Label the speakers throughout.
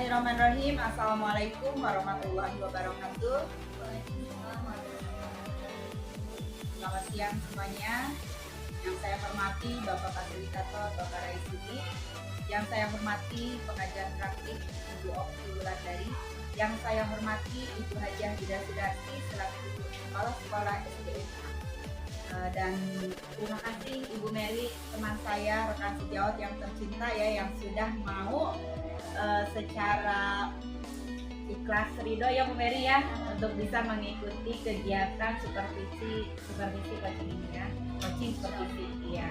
Speaker 1: Bismillahirrahmanirrahim. Assalamualaikum warahmatullahi wabarakatuh. Selamat siang semuanya. Yang saya hormati Bapak Fasilitator Bapak Raisudi. Yang saya hormati pengajar praktik Ibu Okti Wulandari. Yang saya hormati Ibu Hajah Bida Sudarsi selaku Kepala Sekolah SDN. Dan terima kasih Ibu Mary, teman saya, rekan sejawat yang tercinta ya, yang sudah mau secara ikhlas ridho ya Bu Mary ya, untuk bisa mengikuti kegiatan supervisi coaching ini ya, coaching supervisi ya.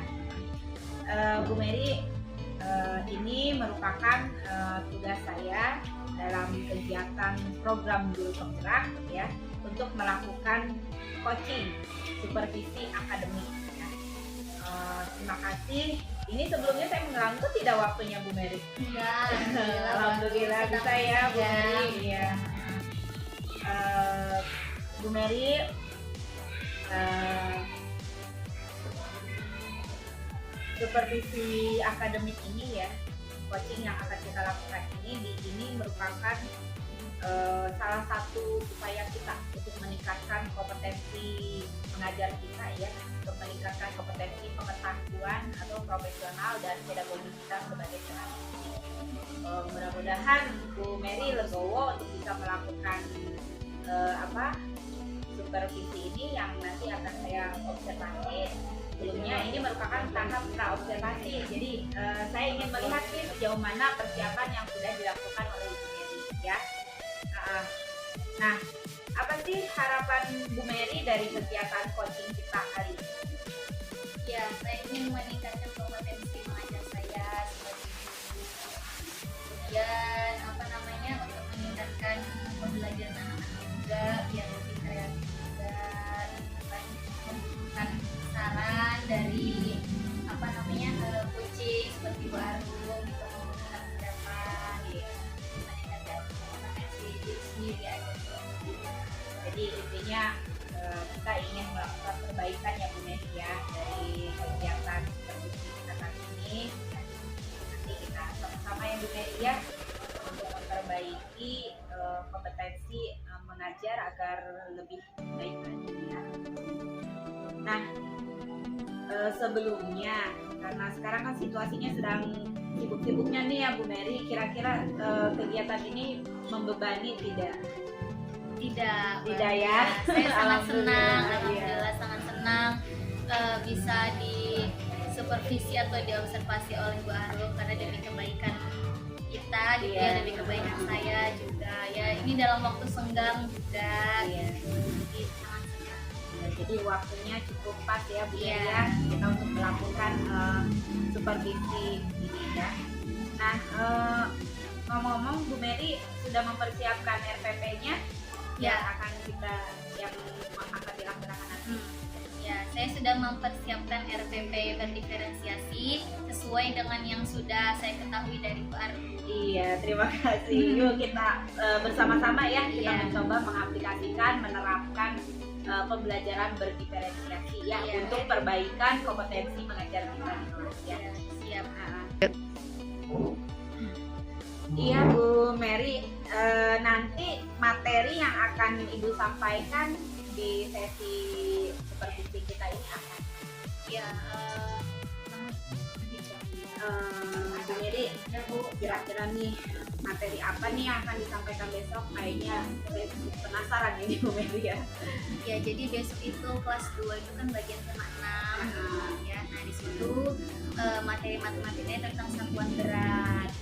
Speaker 1: Bu Mary, ini merupakan tugas saya dalam kegiatan program guru penggerak ya, untuk melakukan coaching supervisi akademik ya. Terima kasih. Ini sebelumnya saya mengganggu tidak waktunya Bu Mary?
Speaker 2: Enggak,
Speaker 1: Alhamdulillah bisa ya Bu Mary ya. Bu Mary, supervisi akademik ini ya, coaching yang akan kita lakukan ini merupakan salah satu upaya kita untuk meningkatkan kompetensi mengajar kita ya, untuk meningkatkan kompetensi pengetahuan atau profesional dan pedagogi kita sebagai pengajar. Mudah-mudahan Bu Mary legowo untuk bisa melakukan supervisi ini yang nanti akan saya observasi. Sebelumnya ini merupakan tahap pra-observasi, jadi saya ingin melihat nih sejauh mana persiapan yang sudah dilakukan oleh Bu Mary ya. Nah, apa sih harapan Bu Mary dari kegiatan coaching kita kali ini?
Speaker 2: Ya, saya ingin meningkatkan kompetensi mengajar saya sebagai guru. Kemudian untuk meningkatkan pembelajaran anak-anak juga biar lebih kreatif juga. Membutuhkan saran dari coaching seperti Bu Arum gitu, memberikan pendapat, meningkatkan kompetensi diri sendiri aja.
Speaker 1: Jadi intinya kita ingin melakukan perbaikan ya Bu Mary ya dari kegiatan supervisi kita kali ini. Nanti kita sama-sama ya Bu Mary ya, untuk memperbaiki kompetensi mengajar agar lebih baik lagi ya. Nah, sebelumnya karena sekarang kan situasinya sedang sibuk-sibuknya nih ya Bu Mary, kira-kira kegiatan ini membebani tidak?
Speaker 2: Tidak ya. Saya sangat senang, alhamdulillah sangat senang bisa di supervisi atau diobservasi oleh Bu Arum, karena demi kebaikan kita gitu ya, demi kebaikan saya juga ya. Ini dalam waktu senggang juga. Jadi sangat senang.
Speaker 1: Jadi waktunya cukup pas ya Bu Mary ya, kita untuk melakukan supervisi ini ya. Nah, ngomong-ngomong Bu Mary sudah mempersiapkan RPP-nya yang akan dilaksanakan nanti.
Speaker 2: Ya, saya sudah mempersiapkan RPP berdiferensiasi sesuai dengan yang sudah saya ketahui dari Bu Arum.
Speaker 1: Iya, terima kasih. Yuk kita bersama-sama ya, kita mencoba mengaplikasikan, menerapkan pembelajaran berdiferensiasi ya, untuk perbaikan kompetensi mengajar kita di kelas ya.
Speaker 2: Siap.
Speaker 1: Iya Bu Mary, nanti materi yang akan Ibu sampaikan di sesi supervisi kita ini apa?
Speaker 2: Ya,
Speaker 1: Bu Mary, kira-kira nih materi apa nih yang akan disampaikan besok? Kayaknya saya penasaran ini Bu Mary ya.
Speaker 2: Ya, jadi besok itu kelas 2 itu kan bagian tema 6 ya. Nah, di situ materi-materinya tentang satuan berat.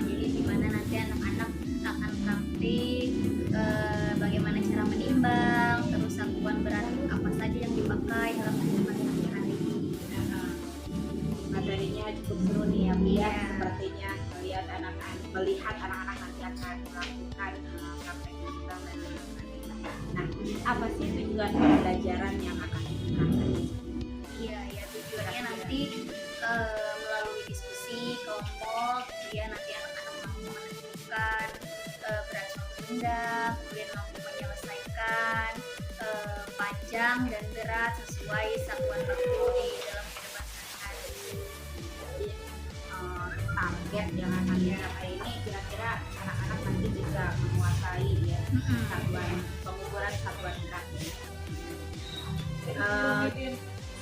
Speaker 2: Jadi di mana nanti anak-anak akan praktik bagaimana cara menimbang, terus satuan berat apa saja yang dipakai dalam kehidupan sehari-hari.
Speaker 1: Materinya cukup seru nih ya Bu ya. Sepertinya melihat anak-anak nanti akan melakukan praktek menimbang dan sebagainya. Nah, apa sih tujuan pembelajaran yang akan diterapkan?
Speaker 2: Iya, tujuannya nanti melalui diskusi kelompok, kemudian nanti anak-anak mampu menentukan berat suatu benda, kemudian mampu menyelesaikan panjang dan berat sesuai satuan baku di dalam kehidupan sehari-hari.
Speaker 1: Target target yang akan dicapai ini kira-kira anak-anak nanti bisa menguasai ya satuan pengukuran satuan gerak.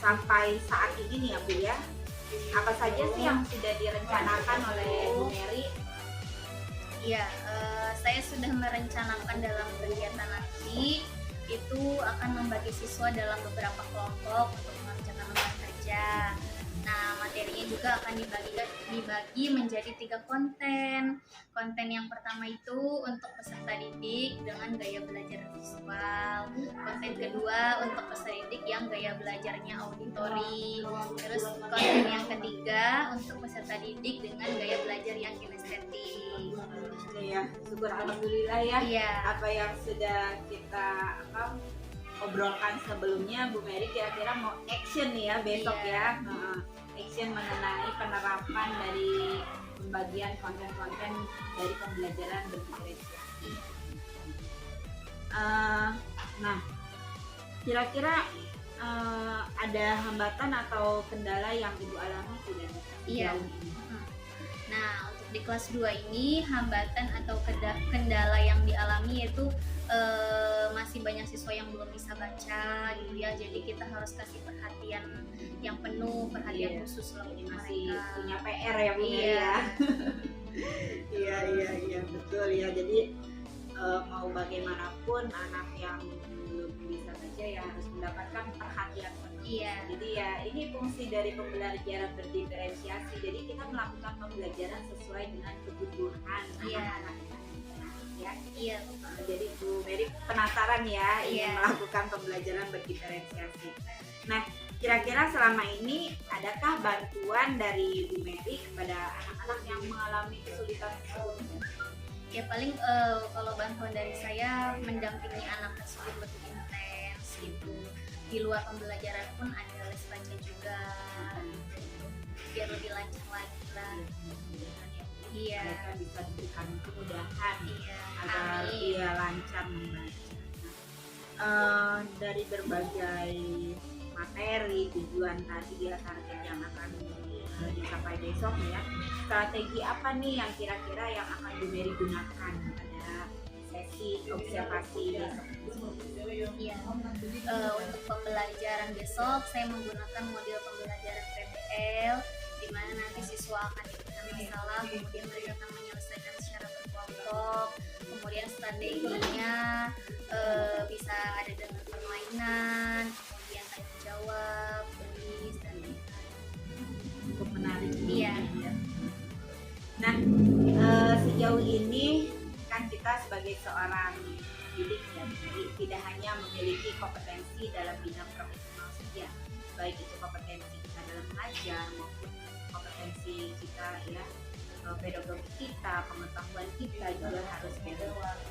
Speaker 1: Sampai saat ini nih ya Bu ya, apa saja sih yang sudah direncanakan oleh Bu Mary?
Speaker 2: Iya, saya sudah merencanakan dalam kegiatan nanti itu akan membagi siswa dalam beberapa kelompok untuk mengerjakan lembar kerja. Nah, materinya juga akan dibagi menjadi 3 konten. Konten yang pertama itu untuk peserta didik dengan gaya belajar visual. Konten kedua untuk peserta didik yang gaya belajarnya auditori. Terus konten yang ketiga untuk peserta didik dengan gaya belajar yang kinestetik.
Speaker 1: Ya, syukur alhamdulillah ya.
Speaker 2: Iya.
Speaker 1: Apa yang sudah kita obrolkan sebelumnya, Bu Mary kira-kira mau action nih ya besok ya. Action mengenai penerapan dari pembagian konten-konten dari pembelajaran berdiferensiasi. Nah, kira-kira ada hambatan atau kendala yang Ibu alami tidak?
Speaker 2: Iya. Nah, untuk di kelas 2 ini hambatan atau kendala yang dialami yaitu masih banyak siswa yang belum bisa baca gitu ya. Jadi kita harus kasih perhatian yang penuh, perhatian khusus loh
Speaker 1: masih
Speaker 2: mereka.
Speaker 1: punya PR ya Bu Mary ya. Iya betul ya. Jadi mau bagaimanapun anak yang belum bisa baca ya harus mendapatkan perhatian penuh.
Speaker 2: Iya.
Speaker 1: Jadi ya ini fungsi dari pembelajaran berdiferensiasi. Jadi kita melakukan pembelajaran sesuai dengan kebutuhan anak-anak. Ya.
Speaker 2: Iya.
Speaker 1: Jadi Bu Mary penasaran ya ingin
Speaker 2: Iya.
Speaker 1: melakukan pembelajaran berdiferensiasi. Nah, kira-kira selama ini adakah bantuan dari Bu Mary kepada anak-anak yang mengalami kesulitan tersebut?
Speaker 2: Ya paling kalau bantuan dari saya mendampingi anak tersebut lebih intens gitu. Di luar pembelajaran pun ada les baca juga gitu. Biar lebih lancar lagi lah. Iya.
Speaker 1: Mereka bisa diberikan kemudahan
Speaker 2: Iya.
Speaker 1: agar
Speaker 2: Amin.
Speaker 1: dia lancar membaca. Dari berbagai materi tujuan tadi ya target yang akan dicapai besok ya, strategi apa nih yang kira-kira yang akan Bu Mary gunakan pada sesi observasi besok?
Speaker 2: Iya. Untuk pembelajaran besok saya menggunakan model pembelajaran PBL di mana nanti siswa akan diberikan masalah, kemudian mereka akan menyelesaikan secara berkelompok. Kemudian strateginya bisa ada dengan permainan, kemudian tanya jawab, tulis dan lain-lain.
Speaker 1: Cukup menarik.
Speaker 2: Iya.
Speaker 1: Nah, sejauh ini kan kita sebagai seorang didik ya, tidak hanya memiliki kompetensi dalam bidang profesional saja, baik itu kompetensi kita dalam mengajar maupun kompetensi kita ya pedagogi kita, pengetahuan kita juga harus beda.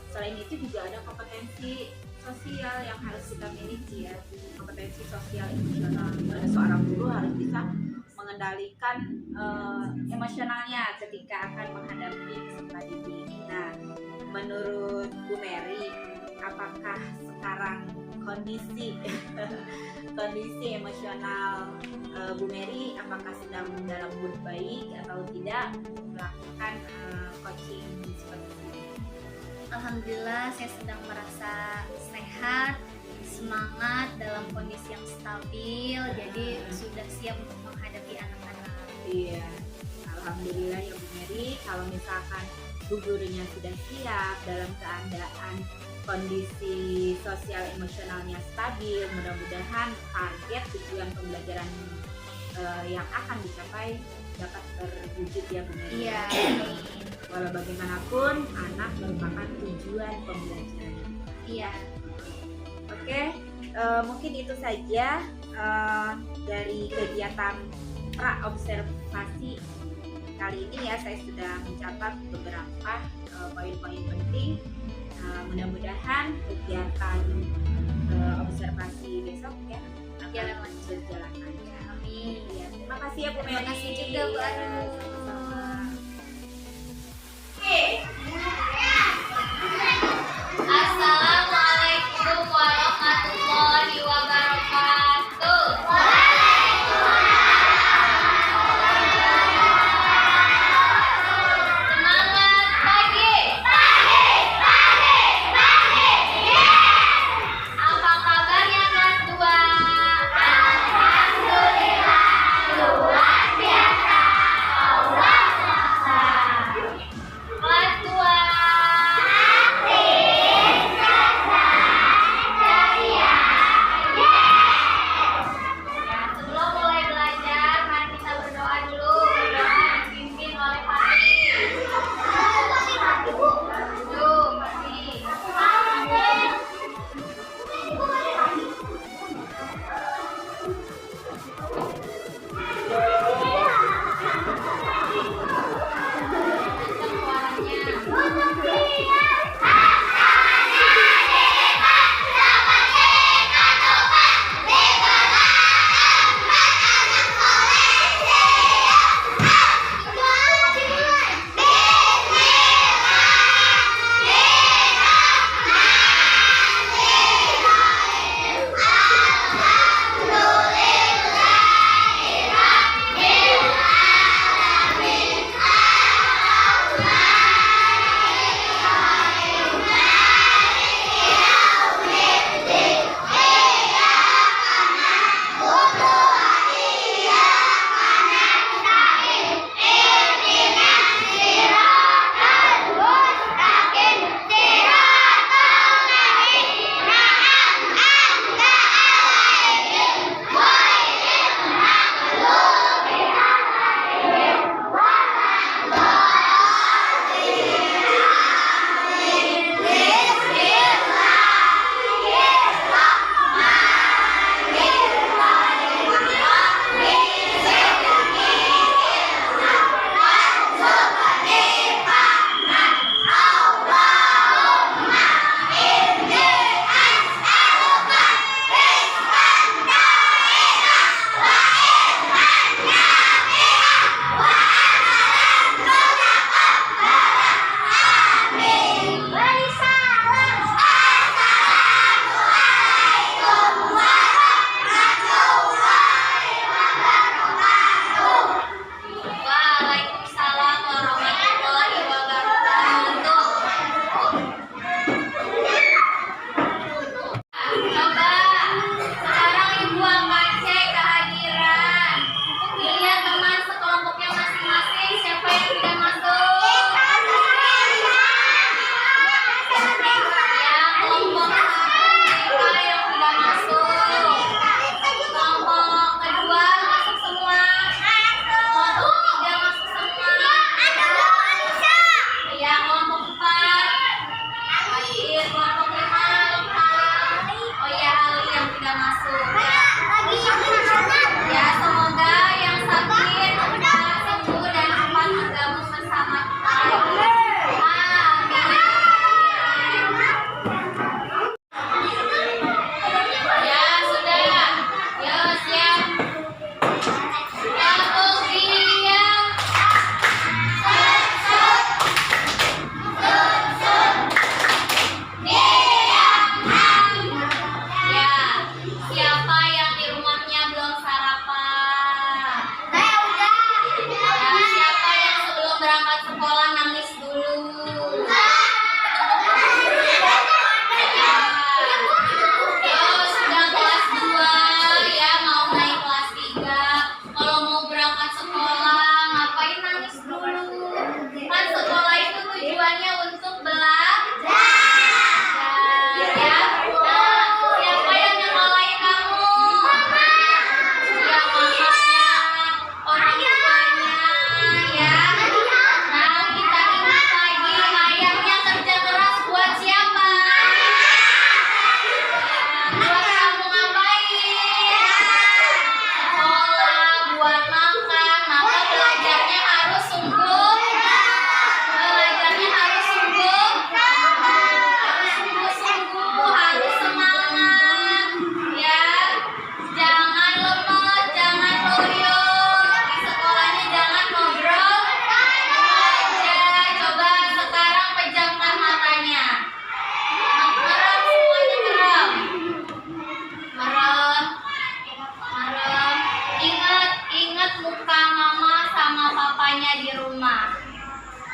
Speaker 1: Selain itu juga ada kompetensi sosial yang harus kita miliki ya, kompetensi sosial emosional. Ada seorang guru harus bisa mengendalikan emosionalnya ketika akan menghadapi peserta didik. Nah, menurut Bu Mary, apakah sekarang kondisi emosional Bu Mary apakah sedang dalam mood baik atau tidak melakukan coaching seperti ini?
Speaker 2: Alhamdulillah saya sedang merasa sehat, semangat, dalam kondisi yang stabil, jadi sudah siap untuk menghadapi anak-anak.
Speaker 1: Iya, alhamdulillah ya Bu Mary. Kalau misalkan Bu gurunya sudah siap dalam keadaan kondisi sosial emosionalnya stabil, mudah-mudahan target tujuan pembelajaran yang akan dicapai dapat terwujud ya Bu Mary.
Speaker 2: Iya.
Speaker 1: Walau bagaimanapun anak merupakan tujuan pembelajaran.
Speaker 2: Iya.
Speaker 1: Oke, mungkin itu saja dari kegiatan pra-observasi kali ini ya. Saya sudah mencatat beberapa poin-poin penting. Mudah-mudahan kegiatan observasi besok ya akan berjalan lancar.
Speaker 2: Amin.
Speaker 1: Ya, terima kasih ya Bu Mary.
Speaker 2: Terima kasih juga Bu Arun. Assalamualaikum warahmatullahi wabarakatuh.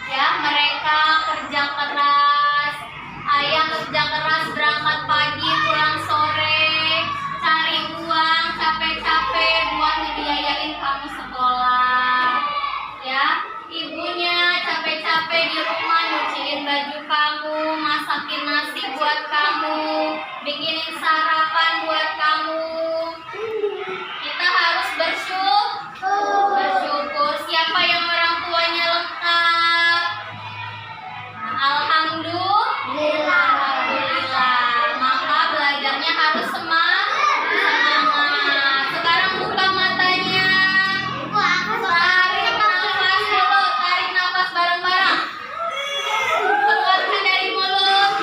Speaker 2: Ya, mereka kerja keras. Ayah kerja keras, berangkat pagi, pulang sore, cari uang, capek-capek buat ngebiayain kamu sekolah. Ya, ibunya capek-capek di rumah nyuciin baju kamu, masakin nasi buat kamu, bikinin sarapan buat kamu. Kita harus bersyukur. Siapa yang orang tuanya lengkap? Nah, alhamdulillah. Maka belajarnya harus semangat. Sekarang buka matanya. Tarik nafas dulu, tarik nafas bareng-bareng. Keluarkan dari mulut.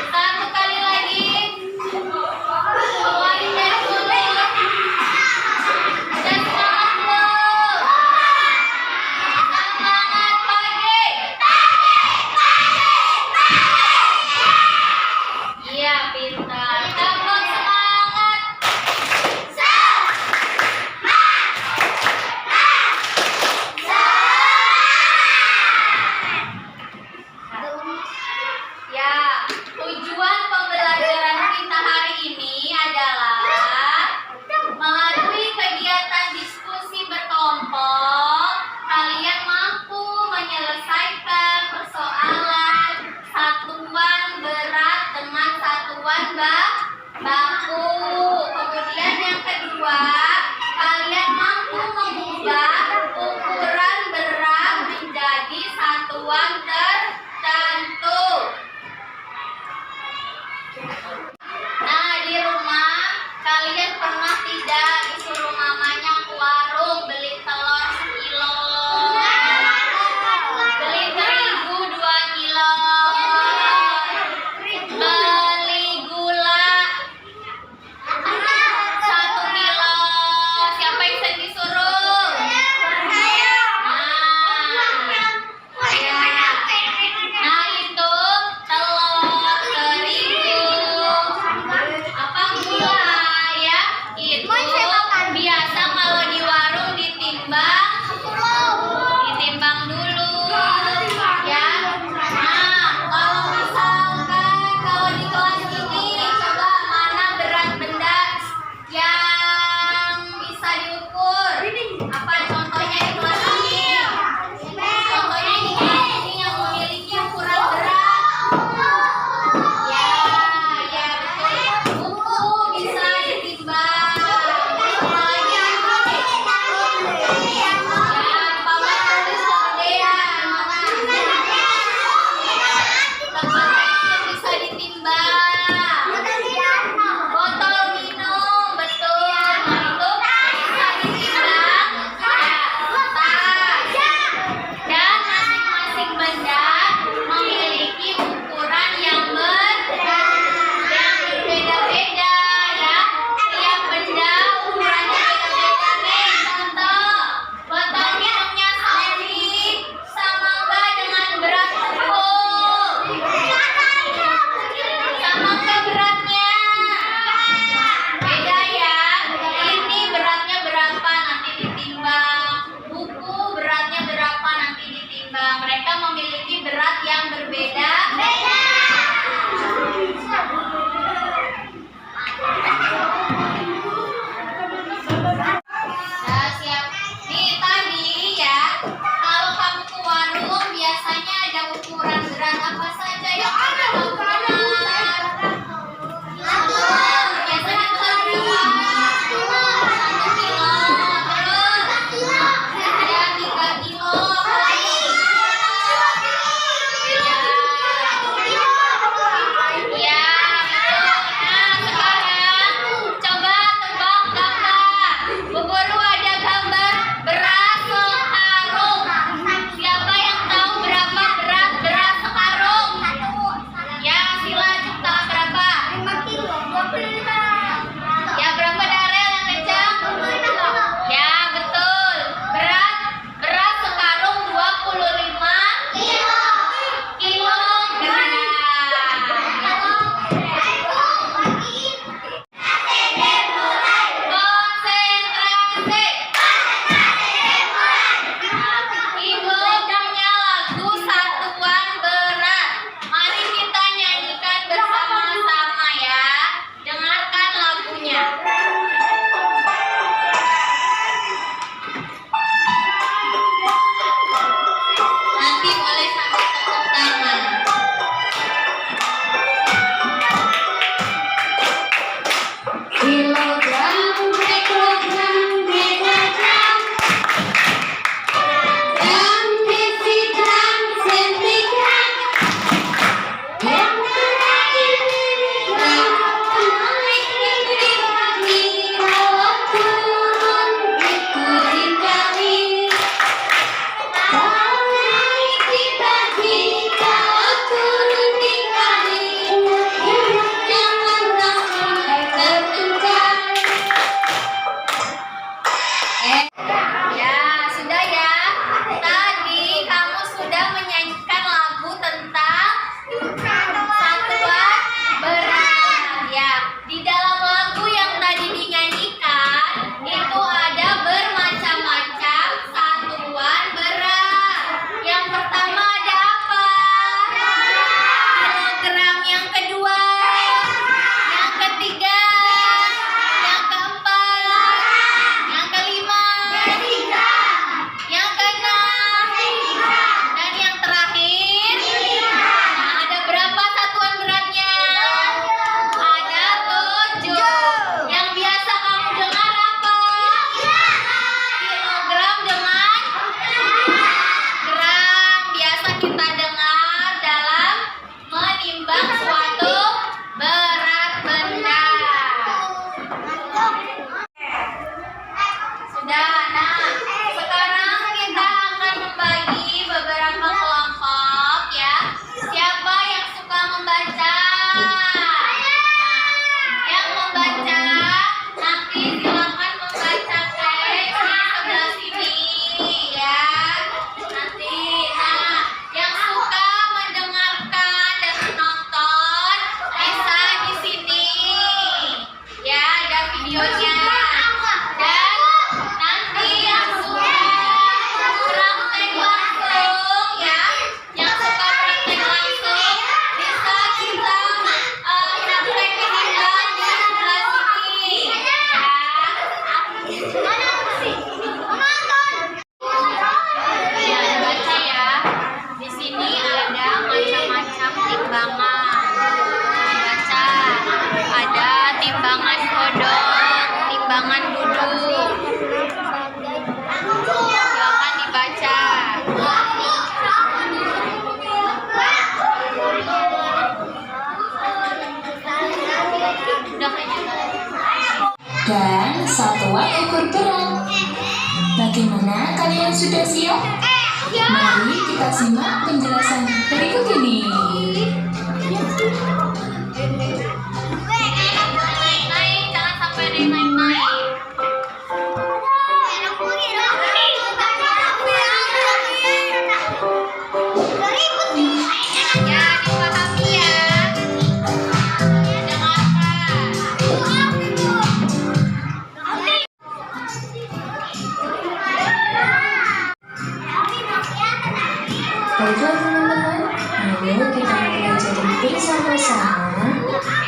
Speaker 2: Satu kali lagi. Keluarin dari mulut. Dan semangat loh. Semangat pagi. Iya, pintar. Tepuk semangat. Ya, tujuan pembelajaran kita hari ini adalah melalui kegiatan diskusi berkelompok, kalian mampu menyelesaikan persoalan satuan berat dengan satuan baku. Kemudian yang kedua, kalian mampu mengubah ukuran berat menjadi satuan tertentu. Nah, di rumah kalian pernah tidak disuruh mamanya ke warung beli telur sekilo, beli terigu 2 kilo, beli gula 1 kilo. Siapa yang sering disuruh? Nah, itu telur, terigu, apa gula ya, itu biasa
Speaker 3: kilogram, mikrogram, megagram, gram, desigram, sentigram, yang terakhir miligram, naik dibagi, kalau turun itu dikali, kalau naik dibagi, kalau turun dikali, jangan sampai tertukar.
Speaker 2: Ya, sudah ya. Tadi kamu sudah menyanyikan lagu tentang satuan berat. Ya, di dalam lagu yang tadi dinyanyikan itu ada bermacam-macam satuan berat. Yang pertama ada apa? Kilogram. Yang kedua, yang ketiga, yang keempat, yang kelima, yang keenam, dan yang terakhir. Nah, ada berapa satuan beratnya? Ada 7. Yang biasa kamu dengar apa? Kilogram dengan gram. Biasa kita dengar dalam menimbang suatu berat benda. Sudah, nah sekarang kita akan membagi beberapa kelompok ya. Siapa yang suka membaca? Yang membaca nanti silakan membaca teks di sebelah sini ya. Nanti, nah yang suka mendengarkan dan menonton bisa di sini ya, ada videonya. Dan nanti yang suka praktek langsung ya, yang suka praktek langsung bisa kita praktek menimbang di sebelah sini ya. Ya, baca ya. Di sini ada macam-macam timbangan. Baca. Ada timbangan kodok, timbangan duduk. Silakan dibaca. Udah kayaknya.
Speaker 3: Dan satuan ukur berat. Bagaimana kalian sudah siap? Mari kita simak penjelasan berikut ini.
Speaker 2: Naik, jangan sampai ada yang naik-naik. Ya, dipahami ya. Dengarkan.
Speaker 3: Baiklah teman-teman, ayo kita pelajari bersama-sama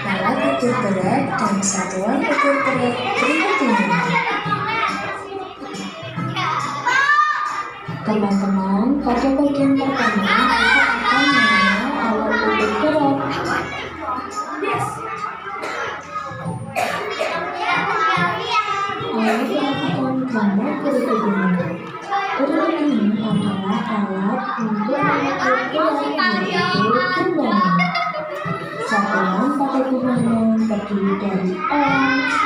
Speaker 3: alat ukur berat dan satuan ukur berat berikut ini. Teman-teman, pada bagian pertama kita akan mengenal alat ukur berat. Ayo perhatikan gambar berikut ini. Berat ini adalah alat untuk mengukur berat yaitu timbangan. Satuan pada timbangan terdiri dari ounce,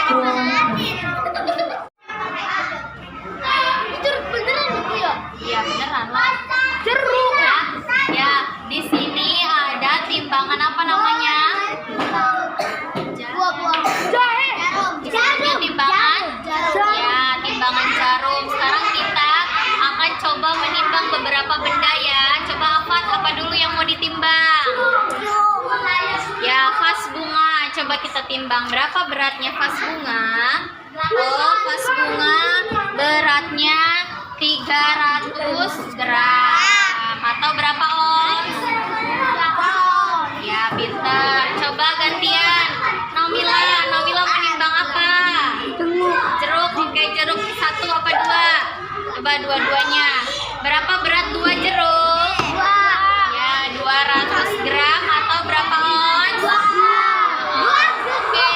Speaker 3: gram,
Speaker 2: Iya beneran lah. Jeruk ya. Ya, di sini ada timbangan apa namanya? Jahe. Disebutnya timbangan. Ya, timbangan jarum. Sekarang kita akan coba menimbang beberapa benda ya. Coba apa dulu yang mau ditimbang? Ya, vas bunga. Coba kita timbang berapa beratnya vas bunga? Oh, vas bunga beratnya 300 gram atau berapa ons? Ya, pintar. Coba gantian. Nomila menimbang apa? Jeruk. Oke, jeruk 1 apa 2? Coba dua-duanya. Berapa berat 2 jeruk? Ya, 200 gram atau berapa ons? Oke.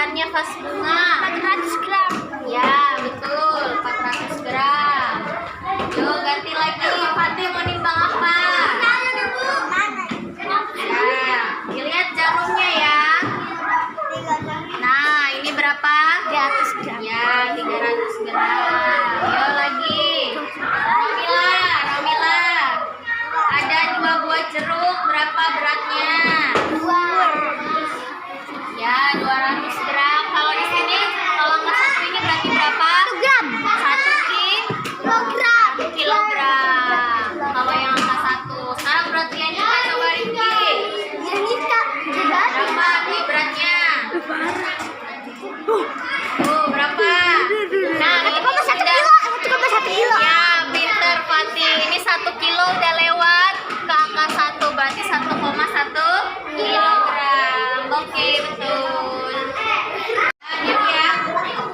Speaker 2: beratnya vas bunga? 400 gram. Ya, betul, 400 gram. Yuk, ganti lagi. Fatih mau nimbang apa? Ya, dilihat jarumnya ya. Nah, ini berapa? 300 gram. Ya, 300 gram. Yuk lagi. Ramila. Ada 2 buah jeruk, berapa beratnya? 2. Ya, 200 gram. Kalau di sini, kalau angka 1 ini berarti berapa? 1 gram. 1 kilogram. Kalau yang angka 1. Sekarang berarti yang coba Rizky. Berapa nih beratnya? Berapa? Nah, ini sudah 1 kilo. Ya, pinter Fatih. Ini 1 kilo udah lewat ke angka 1, berarti 1,1 kilogram. Oke, betul. Lanjut ya.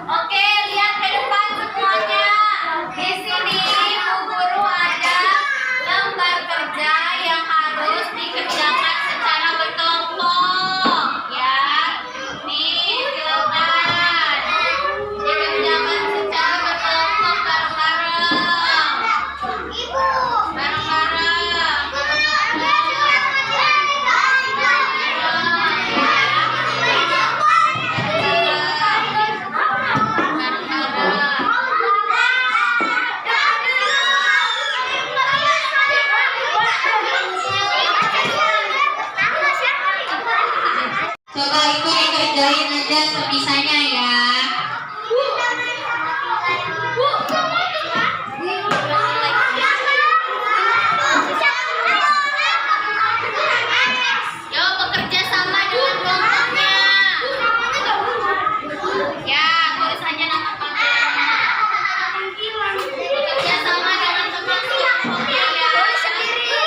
Speaker 2: Oke, lihat ke depan semuanya. Di sini Bu Guru ada lembar kerja yang harus dikerjakan secara berkelompok. Ya, nih silakan dikerjakan secara berkelompok bareng-bareng. Coba itu dikerjain aja sebisanya ya. Yo, bekerja sama dengan kelompoknya. Ya, tulis aja nama panggilannya. Bekerja sama dengan teman kelompoknya ya. Nama sendiri.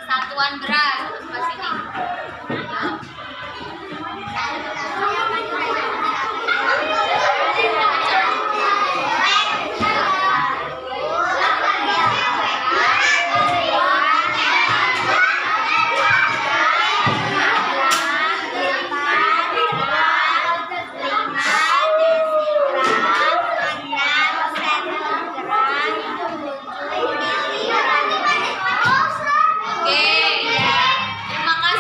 Speaker 2: Satuan berat pas ini. Oke, ya. Terima kasih.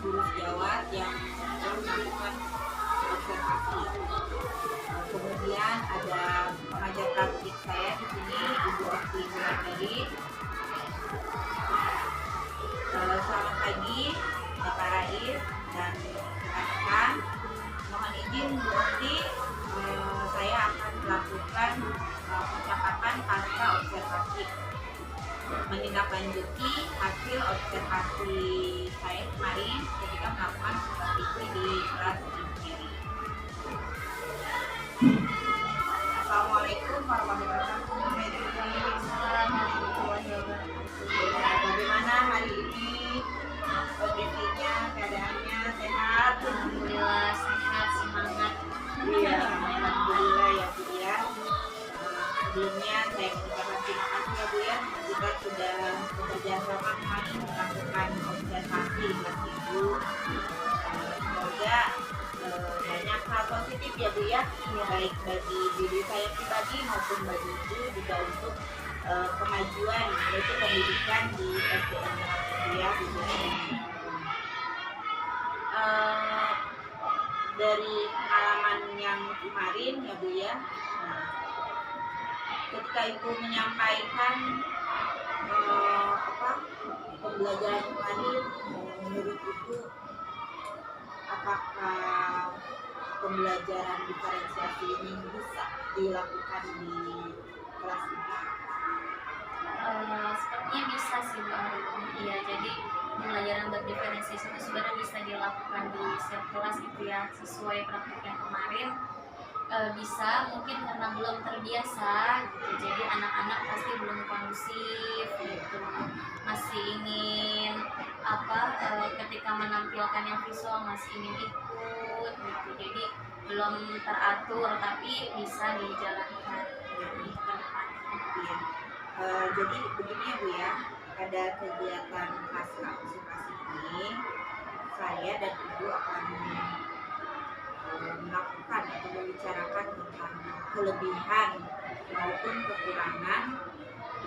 Speaker 1: guru sejawat yang melakukan observasi. Kemudian ada pengajar praktik saya di sini, Ibu Okti Wulandari. Selamat pagi Bapak Rais dan rekan-rekan. Mohon izin Bu Okti, saya akan melakukan percakapan pasca observasi, menindaklanjuti hasil observasi saya kemarin ketika melakukan supervisi di kelas engineering. Assalamualaikum warahmatullahi wabarakatuh. Bagaimana hari ini kondisinya, keadaannya sehat?
Speaker 2: Alhamdulillah sehat, semangat.
Speaker 1: Iya, alhamdulillah ya Bu ya. Sebelumnya saya mengucapkan terima kasih ya Bu ya, kita sudah bekerja sama kemarin melakukan observasi di kelas Ibu. Semoga banyak hal positif ya Bu ya, baik bagi diri saya pribadi maupun bagi Ibu juga untuk kemajuan yaitu pendidikan di SDN ya Bu ya. Dari pengalaman yang kemarin ya Bu ya, ketika Ibu menyampaikan pembelajaran kemarin, menurut Ibu apakah pembelajaran diferensiasi ini bisa dilakukan di kelas ini?
Speaker 2: Sepertinya bisa sih Bu Arifin. Iya, jadi pembelajaran berdiferensiasi itu sebenarnya bisa dilakukan di setiap kelas gitu ya, sesuai praktik yang kemarin. Bisa mungkin karena belum terbiasa gitu, jadi anak-anak pasti belum kondusif gitu, masih ingin ketika menampilkan yang visual masih ingin ikut gitu, jadi belum teratur, tapi bisa dijalankan di depan.
Speaker 1: Iya. Jadi begini ya Bu ya, pada kegiatan pasca observasi ini saya dan Ibu akan melakukan atau membicarakan tentang kelebihan maupun kekurangan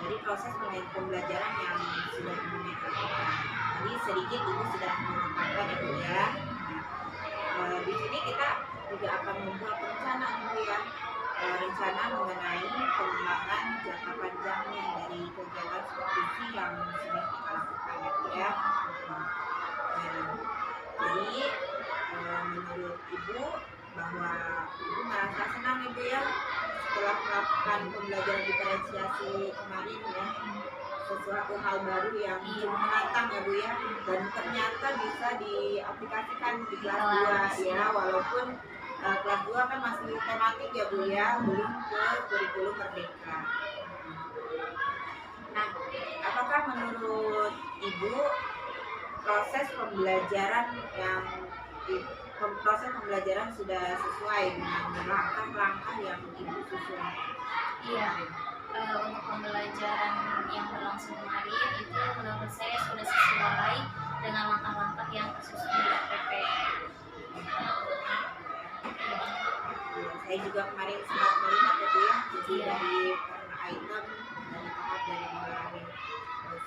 Speaker 1: dari proses pembelajaran yang sudah dilakukan. Jadi sedikit Ibu sudah mengungkapkan ya Bu ya. Di sini kita juga akan membuat rencana Bu ya, rencana mengenai pengembangan jangka panjangnya dari kegiatan supervisi yang sudah kita lakukan ya Bu ya. Jadi menurut Ibu bahwa Ibu merasa senang Ibu ya setelah melakukan pembelajaran diferensiasi kemarin ya, sesuatu hal baru yang cukup menantang ya Bu ya, dan ternyata bisa diaplikasikan di kelas 2 ya, walaupun kelas 2 kan masih tematik ya Bu ya, belum ke kurikulum merdeka. Nah, apakah menurut Ibu proses pembelajaran sudah sesuai dengan langkah-langkah yang Ibu susun?
Speaker 2: Iya, untuk pembelajaran yang berlangsung kemarin itu menurut saya sudah sesuai dengan langkah-langkah yang tersusun di RPP.
Speaker 1: Saya juga kemarin sempat melihat ya Bu ya, jadi dari per item, dari tahap dari mulai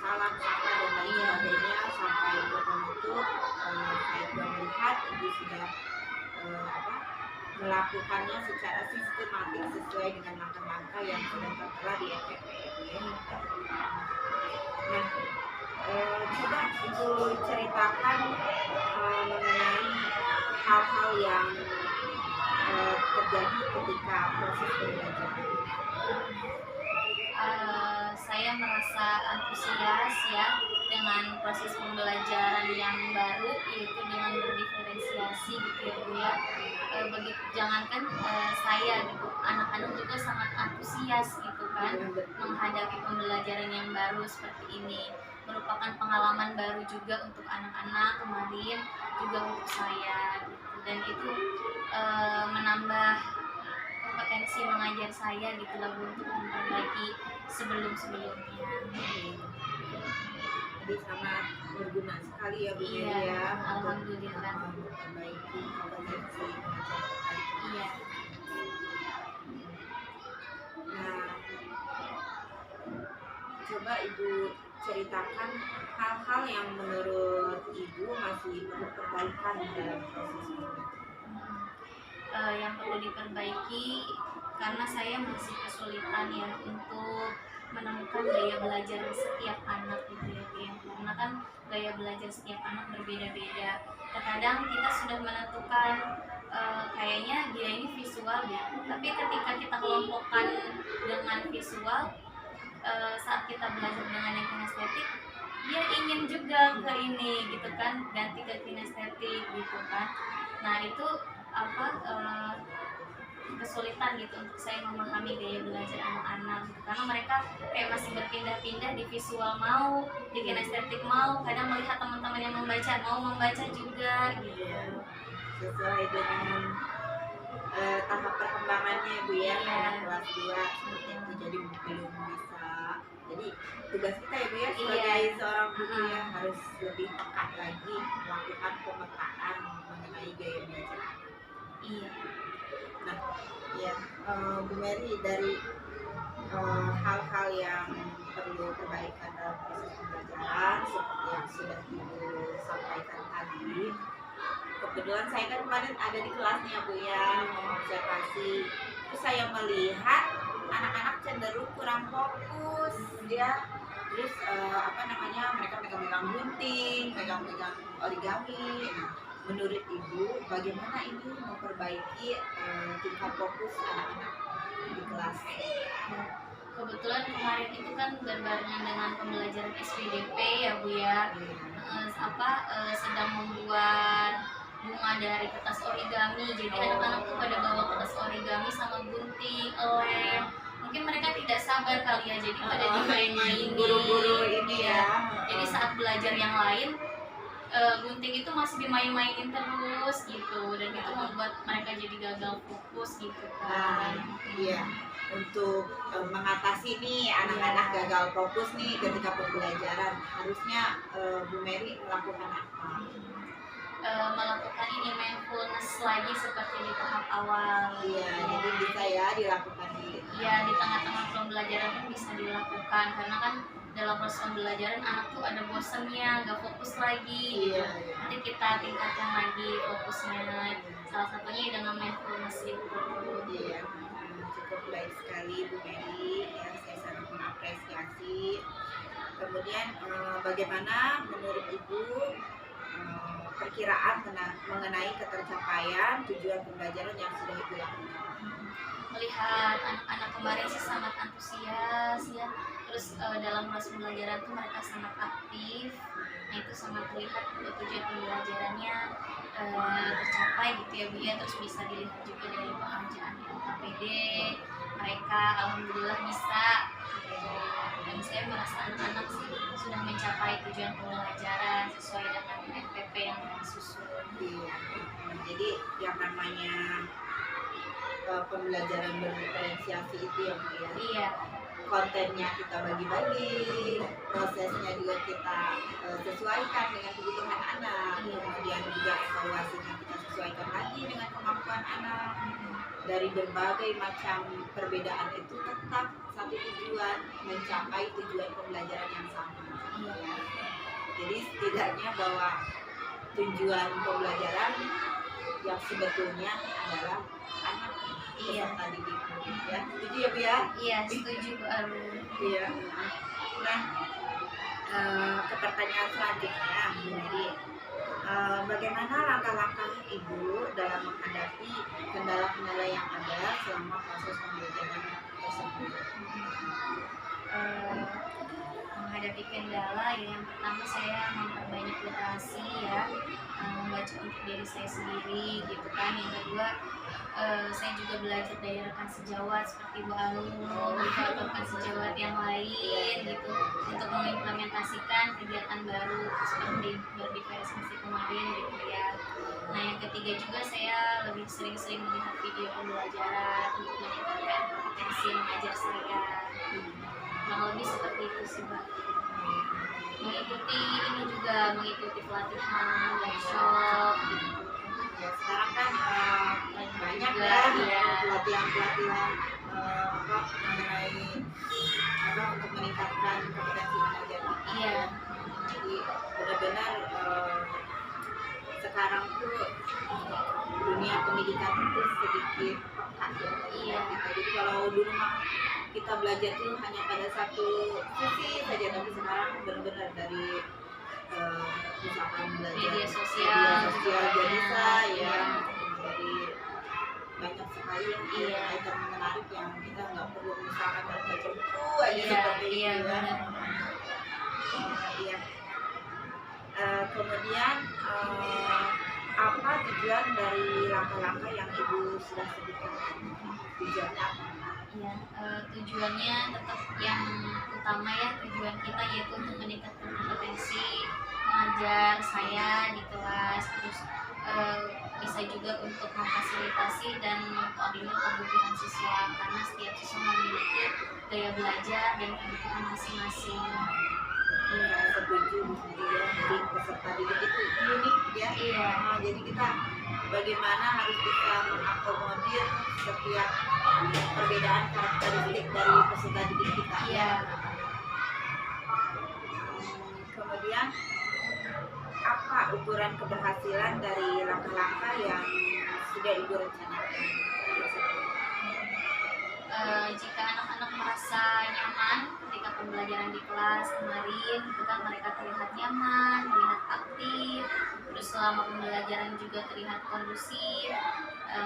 Speaker 1: salam, sapa dan lain sebagainya sampai ke penutup, saya juga melihat Ibu sudah melakukannya secara sistematik sesuai dengan langkah-langkah yang sudah tertera di RPP ya. Nah, coba Ibu ceritakan mengenai hal-hal yang terjadi ketika proses pembelajaran.
Speaker 2: Saya merasa antusias ya dengan proses pembelajaran yang baru, yaitu dengan berdiferensiasi gitu ya Bu ya. Jangankan saya gitu, anak-anak juga sangat antusias gitu kan menghadapi pembelajaran yang baru seperti ini. Merupakan pengalaman baru juga untuk anak-anak kemarin, juga untuk saya gitu. Dan itu menambah kompetensi mengajar saya gitu lah untuk memperbaiki sebelum-sebelumnya.
Speaker 1: Jadi sangat berguna sekali ya Bu
Speaker 2: Iya,
Speaker 1: ya,
Speaker 2: alhamdulillah.
Speaker 1: untuk memperbaiki kompetensi mengajar.
Speaker 2: Iya.
Speaker 1: Nah, coba Ibu
Speaker 4: ceritakan hal-hal yang menurut Ibu masih perlu perbaikan dalam proses ini.
Speaker 2: Yang perlu diperbaiki karena saya masih kesulitan ya untuk menemukan gaya belajar setiap anak gitu ya, karena kan gaya belajar setiap anak berbeda-beda. Terkadang kita sudah menentukan kayaknya dia ini visual ya, tapi ketika kita kelompokkan dengan visual, saat kita belajar dengan yang kinestetik, dia ingin juga ke ini gitu kan, ganti ke kinestetik gitu kan. Nah itu kesulitan gitu untuk saya memahami gaya belajar anak-anak gitu. Karena mereka kayak masih berpindah-pindah, di visual mau, di kinestetik mau, kadang melihat teman-teman yang membaca mau membaca juga gitu.
Speaker 4: Sesuai dengan tahap perkembangannya Bu ya, anak kelas 2 seperti itu, jadi belum bisa. Jadi tugas kita ya Bu ya sebagai seorang guru ya harus lebih peka lagi melakukan pemetaan mengenai gaya belajar anak.
Speaker 2: Iya.
Speaker 4: Nah, ya Bu Mary, dari hal-hal yang perlu perbaikan dalam proses pembelajaran seperti yang sudah Ibu sampaikan tadi, kebetulan saya kan kemarin ada di kelasnya Bu ya, mengobservasi, terus saya melihat anak-anak cenderung kurang fokus ya. Terus mereka megang-megang gunting, megang-megang origami. Nah, menurut Ibu bagaimana ini memperbaiki tingkat fokus anak-anak di kelas?
Speaker 2: Kebetulan kemarin itu kan berbarengan dengan pembelajaran SPDP ya Bu ya, sedang membuat bunga dari kertas origami. Jadi anak-anak tuh pada bawa kertas origami sama gunting, lem. Mungkin mereka tidak sabar kali ya, jadi pada dimain-mainin.
Speaker 4: Buru-buru ini ya.
Speaker 2: Jadi saat belajar yang lain, gunting itu masih dimain-mainin terus gitu, dan itu membuat mereka jadi gagal fokus gitu kan.
Speaker 4: Iya. Untuk mengatasi nih anak-anak gagal fokus nih ketika pembelajaran, harusnya Bu Mary melakukan apa?
Speaker 2: Melakukan ini mindfulness lagi seperti di tahap awal.
Speaker 4: Iya, jadi bisa ya dilakukan
Speaker 2: di tengah-tengah pembelajaran pun bisa dilakukan, karena kan dalam proses pembelajaran anak tuh ada bosannya, nggak fokus lagi.
Speaker 4: Iya.
Speaker 2: Nanti kita tingkatkan lagi fokusnya, salah satunya dengan mindfulness itu.
Speaker 4: Iya, cukup baik sekali Bu Mary ya, saya sangat mengapresiasi. Kemudian bagaimana menurut Ibu perkiraan mengenai ketercapaian tujuan pembelajaran yang sudah Ibu lakukan?
Speaker 2: Melihat anak-anak kemarin sih sangat antusias ya, terus dalam proses pembelajaran tuh mereka sangat aktif. Nah itu sangat terlihat tujuan pembelajarannya tercapai gitu ya Bu ya. Terus bisa dilihat juga dari pengerjaan LKPD mereka, alhamdulillah bisa gitu. Dan saya merasa anak-anak sih sudah mencapai tujuan pembelajaran sesuai dengan NPP yang disusun.
Speaker 4: Iya. Jadi yang namanya pembelajaran berdiferensiasi itu ya Bu ya.
Speaker 2: Iya.
Speaker 4: Kontennya kita bagi-bagi, prosesnya juga kita sesuaikan dengan kebutuhan anak. Kemudian juga evaluasinya kita sesuaikan lagi dengan kemampuan anak. Dari berbagai macam perbedaan itu tetap satu tujuan, mencapai tujuan pembelajaran yang sama. Ya. Jadi setidaknya bahwa tujuan pembelajaran yang sebetulnya adalah anak peserta didik. Ya, setuju ya Bu ya?
Speaker 2: Iya, setuju Bu Aru.
Speaker 4: Iya. Nah, ke pertanyaan selanjutnya Bu Mary, bagaimana langkah-langkah Ibu dalam menghadapi kendala-kendala yang ada selama proses pembelajaran tersebut?
Speaker 2: Menghadapi kendala ya, yang pertama saya memperbanyak literasi ya, membaca untuk diri saya sendiri gitu kan. Yang kedua, saya juga belajar dari rekan sejawat seperti Bu Anu gitu, atau rekan sejawat yang lain gitu, untuk mengimplementasikan kegiatan baru seperti berdiferensiasi kemarin gitu ya. Nah yang ketiga juga saya lebih sering-sering melihat video pembelajaran untuk meningkatkan kompetensi mengajar saya. Kurang lebih seperti itu sih Mbak. Mengikuti pelatihan, workshop gitu.
Speaker 4: Ya, sekarang kan banyak
Speaker 2: ya
Speaker 4: pelatihan-pelatihan mengenai rangka untuk meningkatkan kompetensi mengajar.
Speaker 2: Iya.
Speaker 4: Jadi benar-benar sekarang tuh dunia pendidikan itu sedikit pekat ya.
Speaker 2: Iya.
Speaker 4: Jadi kalau dulu mah kita belajar tuh hanya pada satu sisi saja, tapi sekarang benar-benar dari misalkan belajar
Speaker 2: Media sosial
Speaker 4: juga bisa ya,
Speaker 2: Iya.
Speaker 4: dari banyak sekali yang
Speaker 2: Iya.
Speaker 4: item menarik yang kita nggak perlu misalkan harus baca buku aja
Speaker 2: Iya,
Speaker 4: seperti
Speaker 2: iya,
Speaker 4: itu ya.
Speaker 2: benar.
Speaker 4: Iya. Kemudian apa tujuan dari langkah-langkah yang Ibu sudah sebutkan? Tujuannya apa?
Speaker 2: Iya, tujuannya tetap yang utama ya, tujuan kita yaitu untuk meningkatkan kompetensi mengajar saya di kelas, terus bisa juga untuk memfasilitasi dan mengkoordinir kebutuhan siswa, karena setiap siswa memiliki gaya belajar dan kebutuhan masing-masing. Iya.
Speaker 4: Setuju Bu Sri ya, jadi peserta didik itu unik ya.
Speaker 2: Iya.
Speaker 4: Jadi kita bagaimana harus bisa mengakomodir setiap perbedaan karakteristik dari peserta didik kita.
Speaker 2: Iya.
Speaker 4: Kemudian apa ukuran keberhasilan dari langkah-langkah yang sudah Ibu rencanakan?
Speaker 2: Jika anak-anak merasa nyaman ketika pembelajaran di kelas kemarin, itu kan mereka terlihat nyaman, terlihat aktif, terus selama pembelajaran juga terlihat kondusif,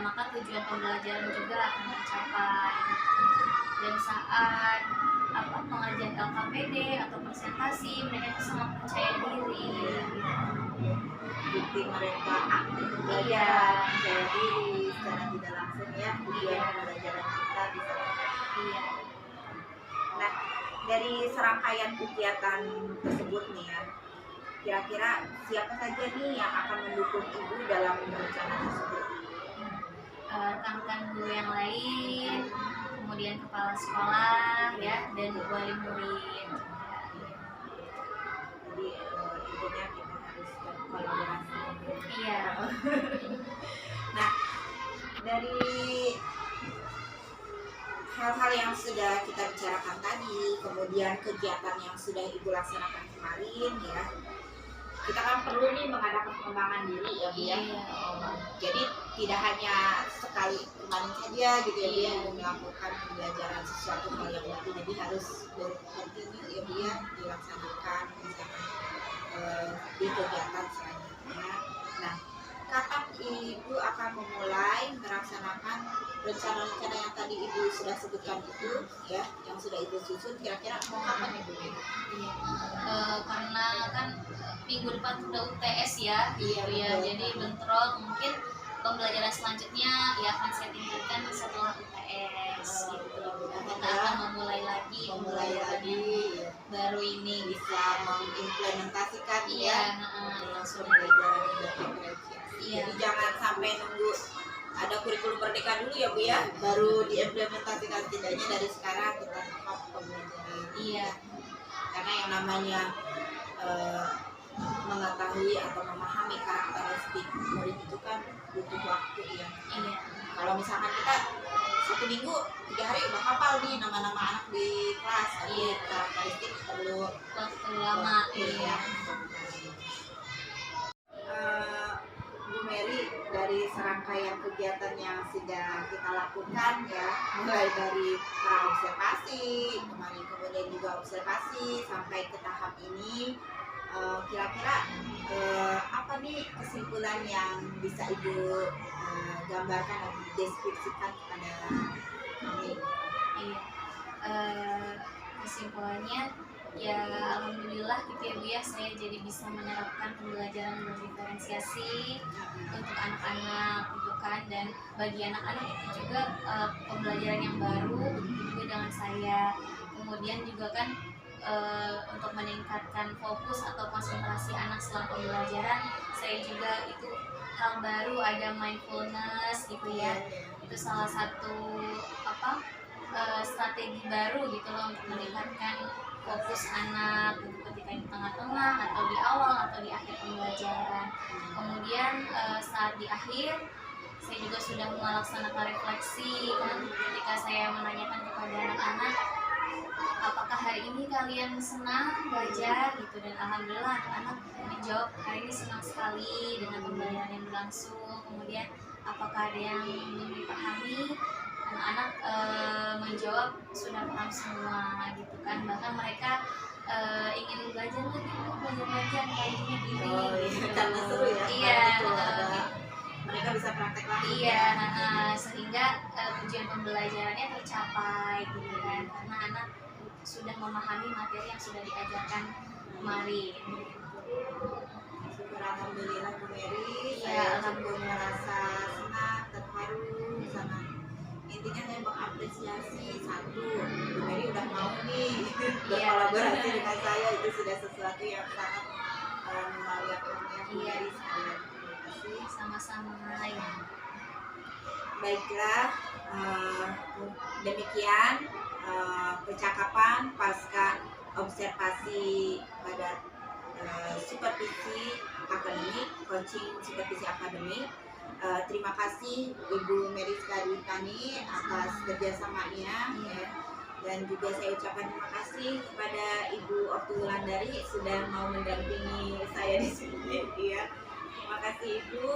Speaker 2: maka tujuan pembelajaran juga akan tercapai. Dan saat pengajian LKPD atau presentasi, mereka itu sangat percaya diri.
Speaker 4: Bukti mereka aktif belajar,
Speaker 2: Iya.
Speaker 4: percaya diri secara tidak langsung ya, tujuan
Speaker 2: Iya.
Speaker 4: pembelajaran kita bisa.
Speaker 2: Iya.
Speaker 4: Nah, dari serangkaian kegiatan tersebut nih ya, kira-kira siapa saja nih yang akan mendukung Ibu dalam rencana tersebut?
Speaker 2: Rekan-rekan guru yang lain, kemudian kepala sekolah ya, dan wali murid.
Speaker 4: Jadi intinya kita harus berkolaborasi.
Speaker 2: Iya.
Speaker 4: Nah, dari hal-hal yang sudah kita bicarakan tadi, kemudian kegiatan yang sudah Ibu laksanakan kemarin ya, kita kan perlu nih mengadakan pengembangan diri ya Bu ya.
Speaker 2: Iya.
Speaker 4: Jadi tidak hanya sekali kemarin saja gitu ya Bu ya, Ibu melakukan pembelajaran sesuatu hal yang baru, jadi harus berkontinu ya Bu ya, dilaksanakan misalkan di kegiatan selanjutnya. Nah, kapan Ibu akan memulai melaksanakan rencana-rencana yang tadi Ibu sudah sebutkan itu ya, yang sudah Ibu susun, kira-kira mau kapan Ibu?
Speaker 2: Iya. Karena kan minggu depan sudah UTS ya,
Speaker 4: Iya,
Speaker 2: gitu ya.
Speaker 4: betul.
Speaker 2: Jadi bentrok, mungkin pembelajaran selanjutnya ya akan saya tingkatkan setelah UTS. Gitu. Kita akan memulai lagi pembelajaran yang
Speaker 4: ya,
Speaker 2: baru ini.
Speaker 4: bisa mengimplementasikan
Speaker 2: Iya.
Speaker 4: ya langsung belajar diferensiasi.
Speaker 2: Iya.
Speaker 4: Jadi jangan sampai nunggu ada kurikulum merdeka dulu ya Bu ya, baru diimplementasikan, tidaknya dari sekarang kita tetap pembelajaran.
Speaker 2: Iya.
Speaker 4: Karena yang namanya mengetahui atau memahami karakteristik murid itu kan butuh waktu ya.
Speaker 2: Iya.
Speaker 4: Kalau misalkan kita 1 minggu 3 hari udah hafal nih nama-nama anak di kelas, tapi
Speaker 2: Iya.
Speaker 4: karakteristik perlu
Speaker 2: Waktu lama. Iya.
Speaker 4: Bu Mary, dari serangkaian kegiatan yang sudah kita lakukan ya, mulai dari praobservasi, kemarin kemudian juga observasi sampai ke tahap ini, kira-kira apa nih kesimpulan yang bisa Ibu gambarkan dan deskripsikan kepada kami?
Speaker 2: Iya. Kesimpulannya ya alhamdulillah gitu ya Bu ya, saya jadi bisa menerapkan pembelajaran berdiferensiasi untuk anak-anak gitu kan, dan bagi anak-anak itu juga pembelajaran yang baru, begitu juga dengan saya. Kemudian juga kan untuk meningkatkan fokus atau konsentrasi anak selama pembelajaran, saya juga itu hal baru, ada mindfulness gitu ya. Itu salah satu strategi baru gitu loh untuk meningkatkan fokus anak gitu, ketika di tengah-tengah atau di awal atau di akhir pembelajaran. Kemudian saat di akhir saya juga sudah melaksanakan refleksi kan, ketika saya menanyakan kepada anak-anak apakah hari ini kalian senang belajar gitu, dan alhamdulillah anak-anak menjawab hari ini senang sekali dengan pembelajaran yang berlangsung. Kemudian apakah ada yang belum dipahami, anak-anak menjawab sudah paham semua gitu kan, bahkan mereka ingin belajar lagi kayak gini
Speaker 4: Oh, iya,
Speaker 2: gitu.
Speaker 4: karena seru ya.
Speaker 2: Iya,
Speaker 4: Itu ada mereka bisa praktek lagi.
Speaker 2: iya, sehingga tujuan pembelajarannya tercapai gitu kan, karena anak sudah memahami materi yang sudah diajarkan kemarin.
Speaker 4: Syukur alhamdulillah Bu Mary,
Speaker 2: Iya,
Speaker 4: saya cukup merasa senang, terharu, sangat intinya saya mengapresiasi satu, Bu Mary udah mau nih berkolaborasi dengan saya, itu sudah sesuatu yang sangat membanggakan Bu
Speaker 2: Iya.
Speaker 4: Mary sekalian. Terima kasih.
Speaker 2: Sama-sama ya.
Speaker 4: Baiklah, demikian percakapan pasca observasi pada supervisi akademik, coaching supervisi akademik. Terima kasih Ibu Meriska Dwitani atas kerjasamanya ya. Dan juga saya ucapkan terima kasih kepada Ibu Oktu Wulandari sudah mau mendampingi saya di sini ya. Terima kasih Ibu.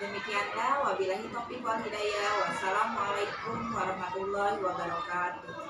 Speaker 4: Demikianlah, wabillahi taufiq wal hidayah. Wassalamualaikum warahmatullahi wabarakatuh.